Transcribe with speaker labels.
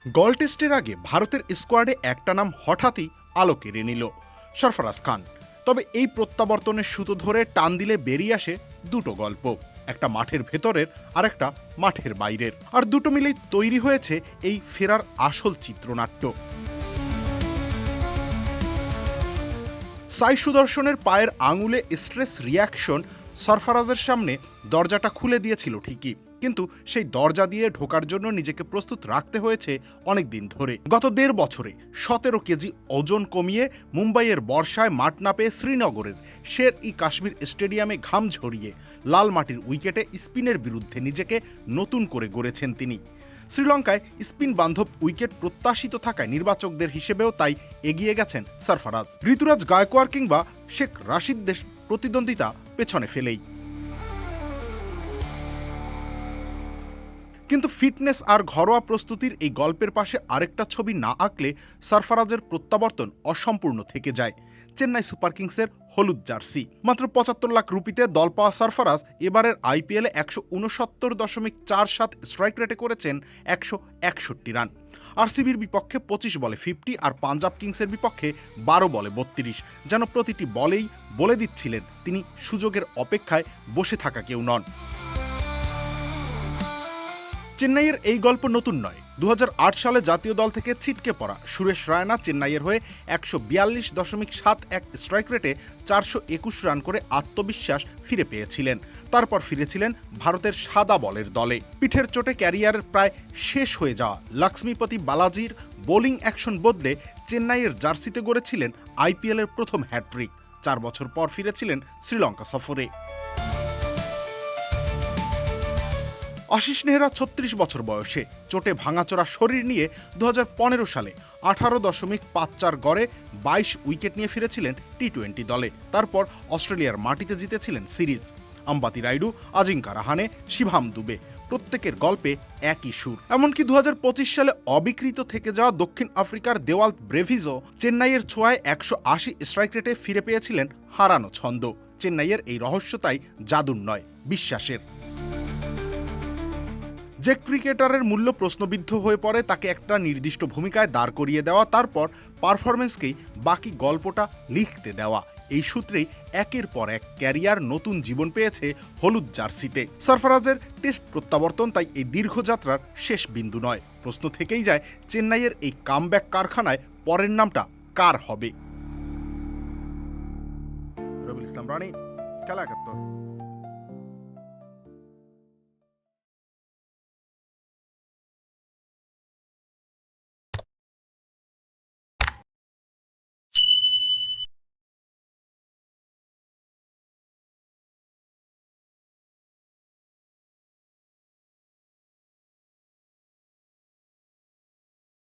Speaker 1: গল টেস্টের আগে ভারতের স্কোয়াডে একটা নাম হঠাৎই আলো কেড়ে নিল, সরফরাজ খান। তবে এই প্রত্যাবর্তনের সুতো ধরে টান দিলে বেরিয়ে আসে দুটো গল্প, একটা মাঠের ভেতরের আর একটা মাঠের বাইরের। আর দুটো মিলেই তৈরি হয়েছে এই ফেরার আসল চিত্রনাট্য। সাই সুদর্শনের পায়ের আঙুলে স্ট্রেস রিয়াকশন সরফরাজের সামনে দরজাটা খুলে দিয়েছিল ঠিকই, কিন্তু সেই দরজা দিয়ে ঢোকার জন্য নিজেকে প্রস্তুত রাখতে হয়েছে অনেক দিন ধরে। গত ১.৫ বছরে ১৭ কেজি ওজন কমিয়ে মুম্বাইয়ের বর্ষায় মাঠ না পেয়ে শ্রীনগরের শের ই কাশ্মীর স্টেডিয়ামে ঘাম ঝরিয়ে লাল মাটির উইকেটে স্পিনের বিরুদ্ধে নিজেকে নতুন করে গড়েছেন তিনি। শ্রীলঙ্কায় স্পিন বান্ধব উইকেট প্রত্যাশিত থাকায় নির্বাচকদের হিসেবেও তাই এগিয়ে গেছেন সরফরাজ, ঋতুরাজ গায়কোয়াড় কিংবা শেখ রাশিদদের প্রতিদ্বন্দ্বিতা পেছনে ফেলেই। কিন্তু ফিটনেস আর ঘরোয়া প্রস্তুতির এই গল্পের পাশে আরেকটা ছবি না আঁকলে সরফরাজের প্রত্যাবর্তন অসম্পূর্ণ থেকে যায়। চেন্নাই সুপার কিংসের হলুদ জার্সি, মাত্র ৭৫ লাখ রুপিতে দল পাওয়া সরফরাজ এবারের আইপিএলে ১৬৯.৪৭ স্ট্রাইক রেটে করেছেন ১৬১ রান। আরসিবির বিপক্ষে ২৫ বলে ৫০ আর পাঞ্জাব কিংসের বিপক্ষে ১২ বলে ৩২। যেন প্রতিটি বলেই বলে দিচ্ছিলেন তিনি সুযোগের অপেক্ষায় বসে থাকা কেউ নন। চেন্নাইয়ের এই গল্প নতুন নয়। ২০০৮ সালে জাতীয় দল থেকে ছিটকে পড়া সুরেশ রায়না চেন্নাইয়ের হয়ে ১৪২.৭১ স্ট্রাইক রেটে ৪২১ রান করে আত্মবিশ্বাস ফিরে পেয়েছিলেন। তারপর ফিরেছিলেন ভারতের সাদা বলের দলে। পিঠের চোটে ক্যারিয়ারের প্রায় শেষ হয়ে যাওয়া লক্ষ্মীপতি বালাজির বোলিং অ্যাকশন বদলে চেন্নাইয়ের জার্সিতে গড়েছিলেন আইপিএলের প্রথম হ্যাটট্রিক। ৪ বছর পর ফিরেছিলেন শ্রীলঙ্কা সফরে। আশিস নেহরা ৩৬ বছর বয়সে চোটে ভাঙাচোরা শরীর নিয়ে ২০১৫ সালে ১৮.৫৪ গড়ে ২২ উইকেট নিয়ে ফিরেছিলেন টি-২০ দলে। তারপর অস্ট্রেলিয়ার মাটিতে জিতেছিলেন সিরিজ। আম্বাতি রাইডু, আজিঙ্কা রাহানে, শিভাম দুবে প্রত্যেকের গল্পে একই সুর। এমনকি ২০২৫ সালে অবিকৃত থেকে যাওয়া দক্ষিণ আফ্রিকার দেওয়াল ব্রেভিজও চেন্নাইয়ের ছোঁয়ায় ১৮০ স্ট্রাইক রেটে ফিরে পেয়েছিলেন হারানো ছন্দ। চেন্নাইয়ের এই রহস্য তাই জাদুর নয়, বিশ্বাসের। যে ক্রিকেটারের মূল্য প্রশ্নবিদ্ধ হয়ে পড়ে তাকে একটা নির্দিষ্ট ভূমিকায় দাঁড় করিয়ে দেওয়া, তারপর পারফরমেন্সকেই বাকি গল্পটা লিখতে দেওয়া, এই সূত্রেই একের পর এক ক্যারিয়ার নতুন জীবন পেয়েছে হলুদ জার্সিতে। সরফরাজের টেস্ট প্রত্যাবর্তন তাই এই দীর্ঘযাত্রার শেষ বিন্দু নয়। প্রশ্ন থেকেই যায় চেন্নাইয়ের এই কামব্যাক কারখানায় পরের নামটা কার হবে। রবিউল ইসলাম রানী, খেলা ৭১।